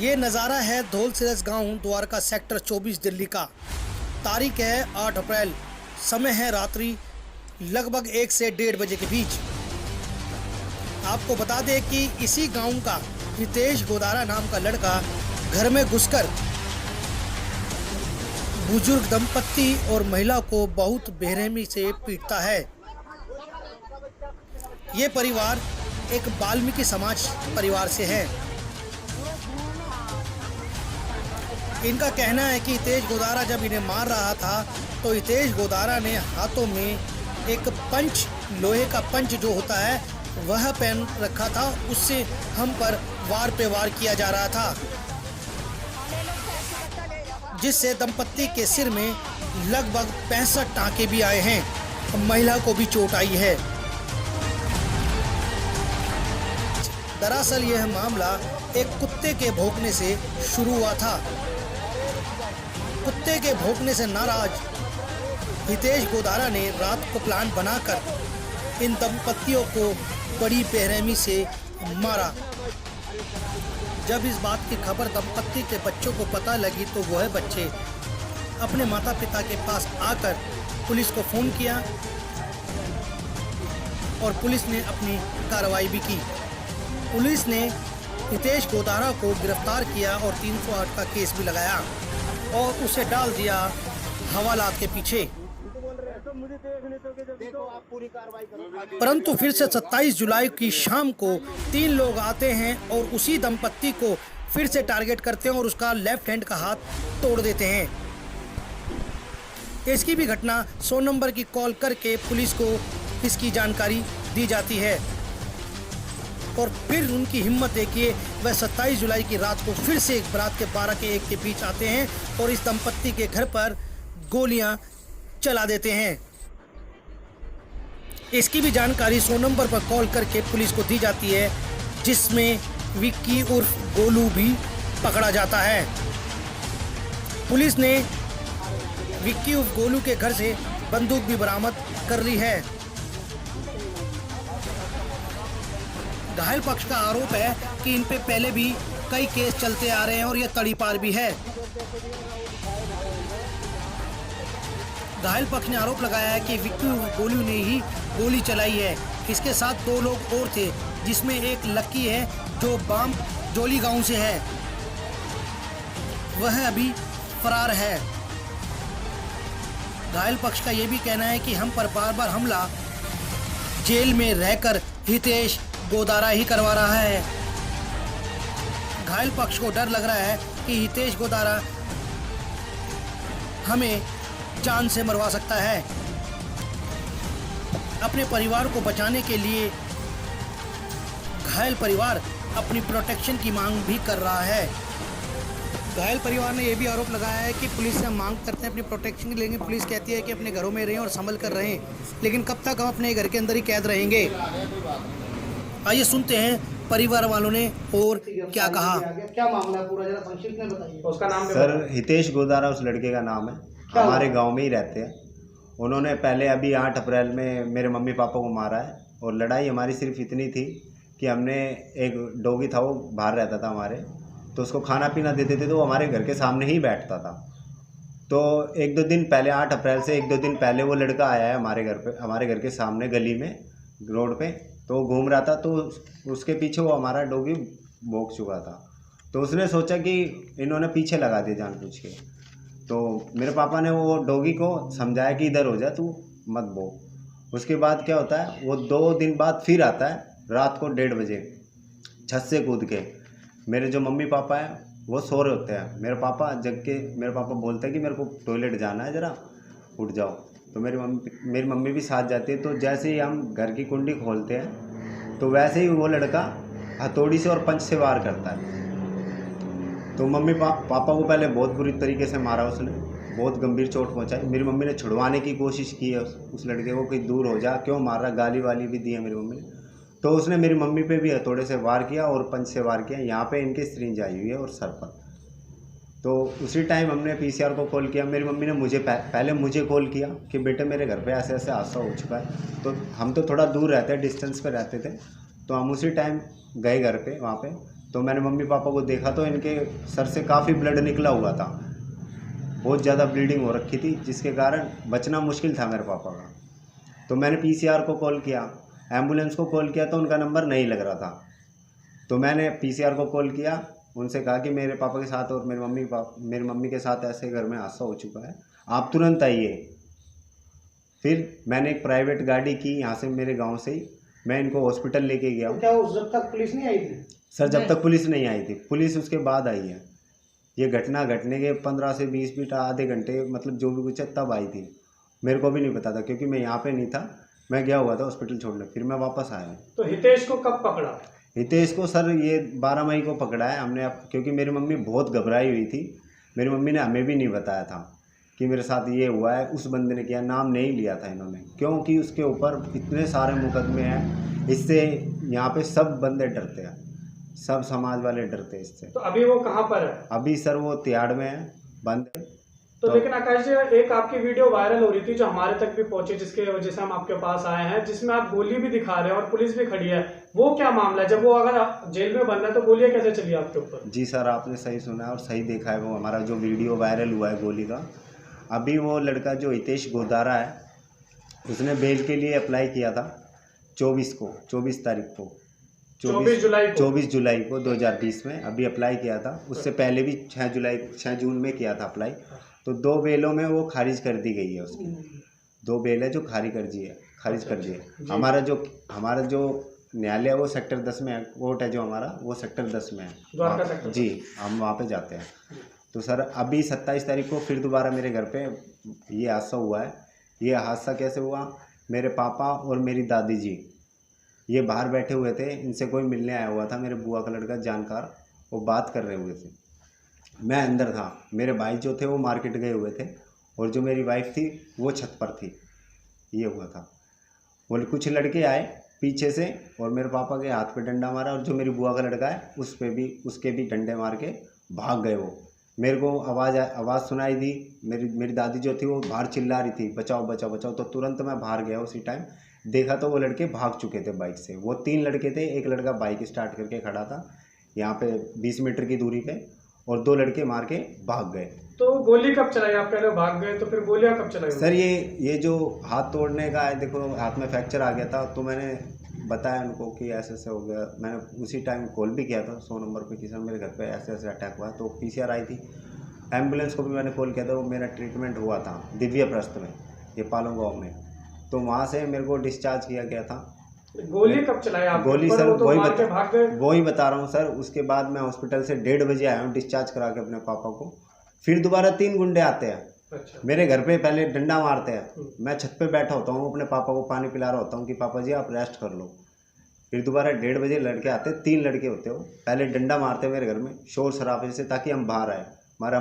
ये नज़ारा है धौलसिरस गांव द्वारका सेक्टर 24 दिल्ली का। तारीख है 8 अप्रैल। समय है रात्रि लगभग 1 से 1:30 बजे के बीच। आपको बता दें कि इसी गांव का हितेश गोदारा नाम का लड़का घर में घुसकर बुजुर्ग दंपत्ति और महिला को बहुत बेरहमी से पीटता है। ये परिवार एक वाल्मीकि समाज परिवार से है। इनका कहना है कि हितेश गोदारा जब इन्हें मार रहा था तो हितेश गोदारा ने हाथों में एक पंच, लोहे का पंच जो होता है वह पहन रखा था, उससे हम पर वार पे वार किया जा रहा था, जिससे दंपत्ति के सिर में लगभग 65 टाँके भी आए हैं। महिला को भी चोट आई है। दरअसल यह मामला एक कुत्ते के भौंकने से शुरू हुआ था। कुत्ते के भौंकने से नाराज हितेश गोदारा ने रात को प्लान बनाकर इन दंपत्तियों को बड़ी बेरहमी से मारा। जब इस बात की खबर दंपत्ति के बच्चों को पता लगी तो वह बच्चे अपने माता पिता के पास आकर पुलिस को फ़ोन किया और पुलिस ने अपनी कार्रवाई भी की। पुलिस ने हितेश गोदारा को गिरफ्तार किया और 308 का केस भी लगाया और उसे डाल दिया हवालात के पीछे। परंतु फिर से 27 जुलाई की शाम को 3 लोग आते हैं और उसी दंपत्ति को फिर से टारगेट करते हैं और उसका लेफ्ट हैंड का हाथ तोड़ देते हैं। इसकी भी घटना 100 नंबर की कॉल करके पुलिस को इसकी जानकारी दी जाती है और फिर उनकी हिम्मत देखिए, वह 27 जुलाई की रात को फिर से एक रात के 12 के 1 के बीच आते हैं और इस दंपत्ति के घर पर गोलियां चला देते हैं। इसकी भी जानकारी 100 नंबर पर कॉल करके पुलिस को दी जाती है, जिसमें विक्की उर्फ गोलू भी पकड़ा जाता है। पुलिस ने विक्की उर्फ गोलू के घर से बंदूक भी बरामद कर ली है। घायल पक्ष का आरोप है कि इन पे पहले भी कई केस चलते आ रहे हैं और यह तड़ीपार भी है। घायल पक्ष ने आरोप लगाया है कि विक्की गोलू ने ही गोली चलाई है। इसके साथ 2 लोग और थे, जिसमें एक लक्की है जो बाम जोली गांव से है, वह अभी फरार है। घायल पक्ष का यह भी कहना है कि हम पर बार बार हमला जेल में रहकर हितेश गोदारा ही करवा रहा है। घायल पक्ष को डर लग रहा है कि हितेश गोदारा हमें जान से मरवा सकता है। अपने परिवार को बचाने के लिए घायल परिवार अपनी प्रोटेक्शन की मांग भी कर रहा है। घायल परिवार ने यह भी आरोप लगाया है कि पुलिस से हम मांग करते हैं अपनी प्रोटेक्शन की, लेकिन पुलिस कहती है कि अपने घरों में रहें और संभल कर रहें, लेकिन कब तक हम अपने घर के अंदर ही कैद रहेंगे। आइए सुनते हैं परिवार वालों ने और क्या कहा। क्या मामला पूरा जरा संक्षिप्त में बताइए। उसका नाम सर हितेश गोदारा उस लड़के का नाम है, हमारे गांव में ही रहते हैं। उन्होंने पहले अभी 8 अप्रैल में मेरे मम्मी पापा को मारा है और लड़ाई हमारी सिर्फ इतनी थी कि हमने एक डॉगी था, वो बाहर रहता था हमारे, तो उसको खाना पीना देते थे तो वो हमारे घर के सामने ही बैठता था। तो 1-2 दिन पहले 8 अप्रैल से 1-2 दिन पहले वो लड़का आया है हमारे घर पे, हमारे घर के सामने गली में रोड पे, तो वो घूम रहा था, तो उसके पीछे वो हमारा डॉगी भौंक चुका था। तो उसने सोचा कि इन्होंने पीछे लगा दिया जानबूझ के। तो मेरे पापा ने वो डॉगी को समझाया कि इधर हो जा, तू मत भौंक। उसके बाद क्या होता है, वो 2 दिन बाद फिर आता है रात को 1:30 बजे छत से कूद के। मेरे जो मम्मी पापा हैं वो सो रहे होते हैं। मेरे पापा जग के मेरे पापा बोलते हैं कि मेरे को टॉयलेट जाना है, ज़रा उठ जाओ। तो मेरी मम्मी भी साथ जाती है। तो जैसे ही हम घर की कुंडी खोलते हैं तो वैसे ही वो लड़का हथौड़ी से और पंच से वार करता है। तो मम्मी पापा को पहले बहुत बुरी तरीके से मारा उसने, बहुत गंभीर चोट पहुंचाई। मेरी मम्मी ने छुड़वाने की कोशिश की है उस लड़के को कि दूर हो जा, क्यों मार रहा, गाली वाली भी दी है मेरी मम्मी ने। तो उसने मेरी मम्मी पे भी हथौड़े से वार किया और पंच से वार किया। यहाँ पे इनके सिरिंज आई हुई है और सर पर। तो उसी टाइम हमने पीसीआर को कॉल किया। मेरी मम्मी ने मुझे पहले मुझे कॉल किया कि बेटे मेरे घर पे ऐसे ऐसे हादसा हो चुका है। तो हम तो थोड़ा दूर रहते हैं, डिस्टेंस पे रहते थे, तो हम उसी टाइम गए घर पे। वहाँ पे तो मैंने मम्मी पापा को देखा तो इनके सर से काफ़ी ब्लड निकला हुआ था, बहुत ज़्यादा ब्लीडिंग हो रखी थी, जिसके कारण बचना मुश्किल था मेरे पापा का। तो मैंने पीसीआर को कॉल किया, एम्बुलेंस को कॉल किया तो उनका नंबर नहीं लग रहा था। तो मैंने पीसीआर को कॉल किया, उनसे कहा कि मेरे पापा के साथ और मेरी मम्मी के साथ ऐसे घर में हादसा हो चुका है, आप तुरंत आइए। फिर मैंने एक प्राइवेट गाड़ी की यहाँ से, मेरे गांव से ही मैं इनको हॉस्पिटल लेके गया तो हूँ। क्या उस जब तक पुलिस नहीं आई थी? सर जब तक पुलिस नहीं आई थी, पुलिस उसके बाद आई है। ये घटना घटने के 15 से 20 मिनट आधे घंटे मतलब जो भी कुछ है तब आई थी। मेरे को भी नहीं पता था क्योंकि मैं यहाँ पे नहीं था, मैं गया हुआ था हॉस्पिटल छोड़ने, फिर मैं वापस आया। तो हितेश को कब पकड़ा? हितेश को सर ये 12 मई को पकड़ा है हमने, अब क्योंकि मेरी मम्मी बहुत घबराई हुई थी। मेरी मम्मी ने हमें भी नहीं बताया था कि मेरे साथ ये हुआ है, उस बंदे ने किया, नाम नहीं लिया था इन्होंने, क्योंकि उसके ऊपर इतने सारे मुकदमे हैं। इससे यहाँ पे सब बंदे डरते हैं, सब समाज वाले डरते हैं इससे। तो अभी वो कहाँ पर है? अभी सर वो तिहाड़ में है, बंद है। तो लेकिन आकाश जी, एक आपकी वीडियो वायरल हो रही थी जो हमारे तक भी पहुंची, जिसके वजह से हम आपके पास आए हैं, जिसमें आप गोली भी दिखा रहे हैं और पुलिस भी खड़ी है। वो क्या मामला है? जब वो अगर जेल में बंद है तो गोलियां कैसे चली आपके ऊपर? जी सर, आपने सही सुना है और सही देखा है। वो हमारा जो वीडियो वायरल हुआ है गोली का, अभी वो लड़का जो हितेश गोदारा है, उसने बेल के लिए अप्लाई किया था 24 तारीख को, 24 जुलाई को 2020 में अभी अप्लाई किया था। उससे पहले भी 6 जून में किया था अप्लाई। तो 2 बेलों में वो खारिज कर दी गई है उसकी। 2 बेल है जो खारिज कर दी है। हमारा जो न्यायालय है वो सेक्टर 10 में है, कोर्ट है जो हमारा वो सेक्टर 10 में है जी, हम वहाँ पे जाते हैं। तो सर अभी 27 तारीख को फिर दोबारा मेरे घर पे ये हादसा हुआ है। ये हादसा कैसे हुआ? मेरे पापा और मेरी दादी जी ये बाहर बैठे हुए थे, इनसे कोई मिलने आया हुआ था, मेरे बुआ का लड़का जानकार, वो बात कर रहे हुए थे। मैं अंदर था, मेरे भाई जो थे वो मार्केट गए हुए थे और जो मेरी वाइफ थी वो छत पर थी। ये हुआ था। और कुछ लड़के आए पीछे से और मेरे पापा के हाथ पे डंडा मारा और जो मेरी बुआ का लड़का है उसके भी डंडे मार के भाग गए वो। मेरे को आवाज़ सुनाई दी, मेरी दादी जो थी वो बाहर चिल्ला रही थी, बचाओ बचाओ बचाओ। तो तुरंत मैं बाहर गया, उसी टाइम देखा तो वो लड़के भाग चुके थे बाइक से। वो 3 लड़के थे, एक लड़का बाइक स्टार्ट करके खड़ा था यहाँ पे 20 मीटर की दूरी पे, और 2 लड़के मार के भाग गए। तो गोली कब चलाई? आप पहले भाग गए तो फिर गोलियां कब चलाई? सर ये जो हाथ तोड़ने का है, देखो हाथ में फ्रैक्चर आ गया था, तो मैंने बताया उनको कि ऐसे ऐसे हो गया। मैंने उसी टाइम कॉल भी किया था 100 नंबर पे कि सर मेरे घर पे ऐसे ऐसे अटैक हुआ। तो पीसीआर आई थी, एम्बुलेंस को भी मैंने कॉल किया था। वो मेरा ट्रीटमेंट हुआ था दिव्य प्रस्थ में, ये पालों गाँव में। तो वहाँ से मेरे को डिस्चार्ज किया गया था। गोली कब चलाई आप? गोली सर तो वही बता रहा हूँ सर। उसके बाद मैं हॉस्पिटल से 1:30 बजे आया हूँ डिस्चार्ज करा के अपने पापा को। फिर दोबारा 3 गुंडे आते हैं। अच्छा। मेरे घर पे पहले डंडा मारते हैं। मैं छत पे बैठा होता हूँ, अपने पापा को पानी पिला रहा होता हूँ कि पापा जी आप रेस्ट कर लो। फिर दोबारा 1:30 बजे लड़के आते, 3 लड़के होते हो, पहले डंडा मारते मेरे घर में शोर शराबे से ताकि हम बाहर आए। हमारा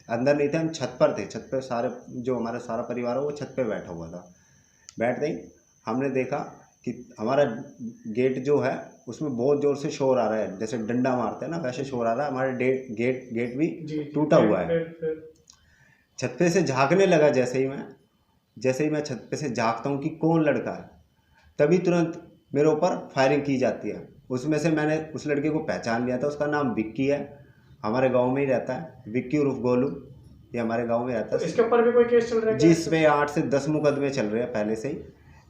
अंदर नहीं थे, हम छत पर थे। छत पे सारे जो हमारा सारा परिवार है वो छत पे बैठा हुआ था। बैठते ही हमने देखा कि हमारा गेट जो है उसमें बहुत ज़ोर से शोर आ रहा है, जैसे डंडा मारते हैं ना वैसे शोर आ रहा है। हमारा गेट भी टूटा हुआ है। छत पे से झांकने लगा। जैसे ही मैं छत पे से झांकता हूँ कि कौन लड़का है, तभी तुरंत मेरे ऊपर फायरिंग की जाती है। उसमें से मैंने उस लड़के को पहचान लिया था, उसका नाम विक्की है, हमारे गांव में ही रहता है। विक्की उर्फ गोलू, ये हमारे गांव में रहता है। तो इसके ऊपर भी कोई केस चल रहा है? जिस पे 8 से 10 मुकदमे चल रहे हैं पहले से ही,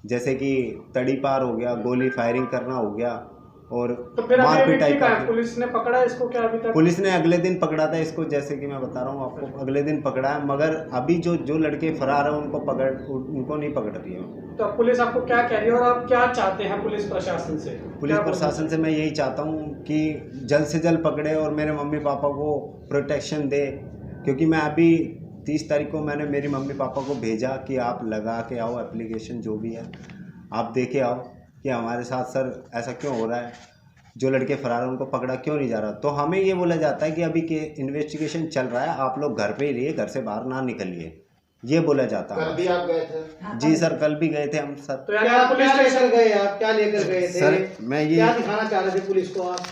जैसे कि तड़ी पार हो गया, गोली फायरिंग करना हो गया और तो फिर मारपीट टाइप का। पुलिस ने पकड़ा इसको क्या अभी तक? पुलिस ने अगले दिन पकड़ा था इसको, जैसे कि मैं बता रहा हूँ आपको, अगले दिन पकड़ा है। मगर अभी जो लड़के फरार हैं उनको नहीं पकड़ रही है। तो पुलिस आपको क्या कह रही है और आप क्या चाहते हैं पुलिस प्रशासन से? पुलिस प्रशासन से मैं यही चाहता हूँ कि जल्द से जल्द पकड़े और मेरे मम्मी पापा को प्रोटेक्शन दे। क्योंकि मैं अभी 30 तारीख को मैंने मेरी मम्मी पापा को भेजा कि आप लगा के आओ एप्लीकेशन, जो भी है आप दे के आओ कि हमारे साथ सर ऐसा क्यों हो रहा है, जो लड़के फरार हैं उनको पकड़ा क्यों नहीं जा रहा। तो हमें ये बोला जाता है कि अभी के इन्वेस्टिगेशन चल रहा है, आप लोग घर पे ही रहिए, घर से बाहर ना निकलिए, ये बोला जाता है। कल भी आप गए थे? जी सर, कल भी गए थे हम सर। तो क्या लेकर गए आप? क्या लेकर गए थे सर? मैं ये क्या दिखाना चाह रहे थे पुलिस को आप?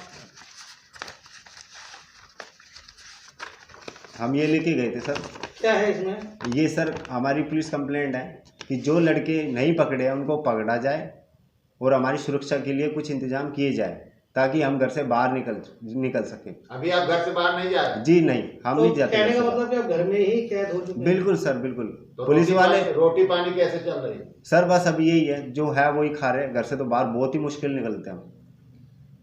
हम ये लेके गए थे सर। क्या है इसमें? ये सर हमारी पुलिस कंप्लेंट है कि जो लड़के नहीं पकड़े हैं उनको पकड़ा जाए और हमारी सुरक्षा के लिए कुछ इंतजाम किए जाए। ताकि हम घर से बाहर निकल सके। अभी आप घर से बाहर नहीं जा रहे? जी नहीं, हम नहीं तो जाते कहने घर का से मतलब कि आप घर में ही कैद हो चुके हैं। बिल्कुल सर, बिल्कुल। तो पुलिस वाले रोटी पानी कैसे चल रही? सर बस अब यही है, जो है वही खा रहे हैं। घर से तो बाहर बहुत ही मुश्किल निकलते हैं हम।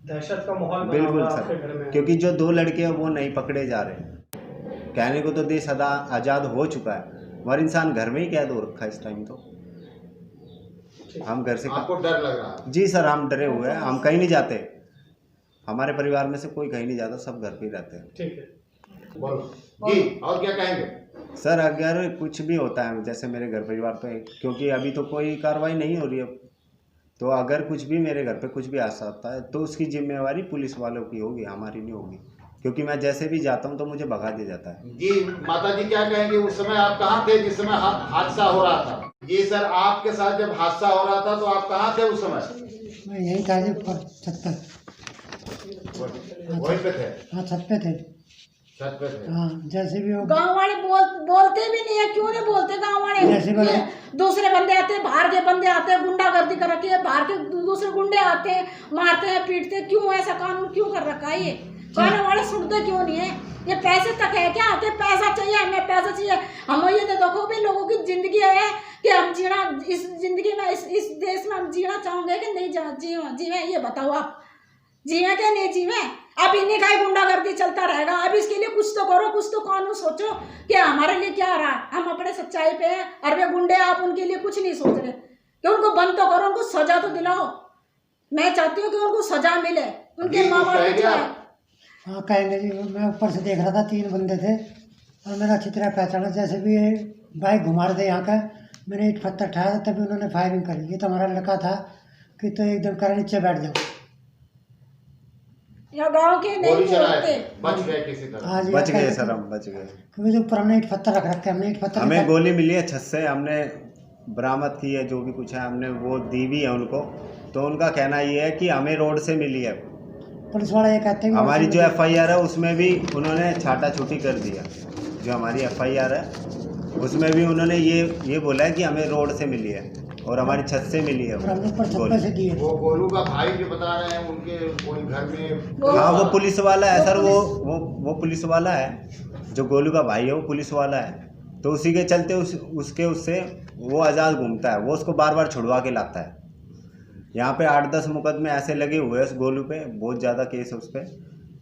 दहशत का माहौल बना बिल्कुल हुआ है आपके घर सर, में। क्योंकि जो 2 लड़के हैं वो नहीं पकड़े जा रहे हैं। कहने को तो देश आज़ाद हो चुका है, मगर इंसान घर में ही कैद हो रखा है इस टाइम। तो हम घर से आपको डर लग रहा है? जी सर, हम डरे हुए हैं, हम कहीं नहीं जाते। हमारे परिवार में से कोई कहीं नहीं जाता, सब घर पे ही रहते हैं। ठीक है, बोलो जी, और क्या कहेंगे? सर अगर कुछ भी होता है जैसे मेरे घर परिवार पे, क्योंकि अभी तो कोई कार्रवाई नहीं हो रही है, तो अगर कुछ भी मेरे घर पे कुछ भी ऐसा होता है तो उसकी जिम्मेवारी पुलिस वालों की होगी, हमारी नहीं होगी। क्योंकि मैं जैसे भी जाता हूँ तो मुझे भगा दिया जाता है। जी माता जी क्या कहेंगे, उस समय आप कहाँ थे जिस समय हादसा हो रहा था? जी सर, आपके साथ जब हादसा हो रहा था तो आप कहाँ थे उस समय? मैं यही था जी, पर छत पर। वहीं पे थे? हाँ, छत पे थे। छत पे थे? हाँ, जैसे भी हो। गांव वाले बोलते भी नहीं है, क्यों नहीं बोलते गांव वाले? जैसे बोले। दूसरे बंदे आते हैं, बाहर के बंदे आते हैं, गुंडागर्दी कर रखी है, बाहर के दूसरे गुंडे आते हैं, मारते हैं, पीटते हैं। क्यों ऐसा कानून क्यों कर रखा है? ये गाने वाले सुनते क्यों नहीं है? ये पैसे तक है क्या? आते पैसा चाहिए, हमें पैसा चाहिए। हम ये तो देखो भी लोगों की जिंदगी है कि हम जीना इस जिंदगी में, इस देश में हम जीना चाहोगे कि नहीं जीवे? ये बताओ आप, जीवे क्या नहीं जीवे? अब इन्हीं का ही गुंडागर्दी चलता रहेगा। अब इसके लिए कुछ तो करो, कुछ तो कानून सोचो कि हमारे लिए क्या रहा। हम अपने सच्चाई पे हैं और वे गुंडे आप उनके लिए कुछ नहीं सोच रहे कि उनको बंद तो करो, उनको सजा तो दिलाओ। मैं चाहती हूँ कि उनको सजा मिले, उनके माँ बाप। हाँ, कहेंगे जी। मैं ऊपर से देख रहा था, 3 बंदे थे और मेरा अच्छी तरह पहचाना। जैसे भी बाइक घुमा रहे थे यहाँ का, मैंने ईंट पत्थर उठाया तभी उन्होंने फायरिंग करी। ये तो हमारा लड़का था कि तो एकदम कर नीचे बैठ जाओ। या गांव के नहीं बोलते, बच गए किसी तरह? हाँ जी, बच गए सर, हम बच गए। क्योंकि जो पुराने ईंट पत्थर रख रखे हमने, ईंट पत्थर हमें गोली मिली है छत से, हमने बरामद की है, जो भी कुछ है हमने वो दी भी है उनको। तो उनका कहना ये है कि हमें रोड से मिली है। पुलिस वाला ये कहते हैं हमारी जो FIR है उसमें भी उन्होंने छाटा छूटी कर दिया। जो हमारी FIR है उसमें भी उन्होंने ये बोला है कि हमें रोड से मिली है और हमारी छत से मिली है। हमने ऊपर छत पे से दी है। वो गोलू का भाई जो बता रहे हैं उनके कोई घर में? हाँ, वो पुलिस वाला है सर। वो पुलिस वाला है, जो गोलू का भाई है वो पुलिस वाला है। तो उसी के चलते उससे वो आज़ाद घूमता है। वो उसको बार बार छुड़वा के लाता है। यहाँ पे 8-10 मुकदमे ऐसे लगे हुए हैं उस गोलू पे, बहुत ज़्यादा केस है उस पर।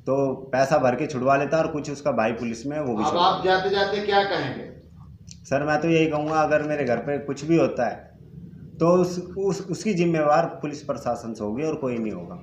तो पैसा भर के छुड़वा लेता है और कुछ उसका भाई पुलिस में है, वो भी। अब आप जाते जाते क्या कहेंगे? सर मैं तो यही कहूँगा, अगर मेरे घर पे कुछ भी होता है तो उसकी जिम्मेवार पुलिस प्रशासन से होगी और कोई नहीं होगा।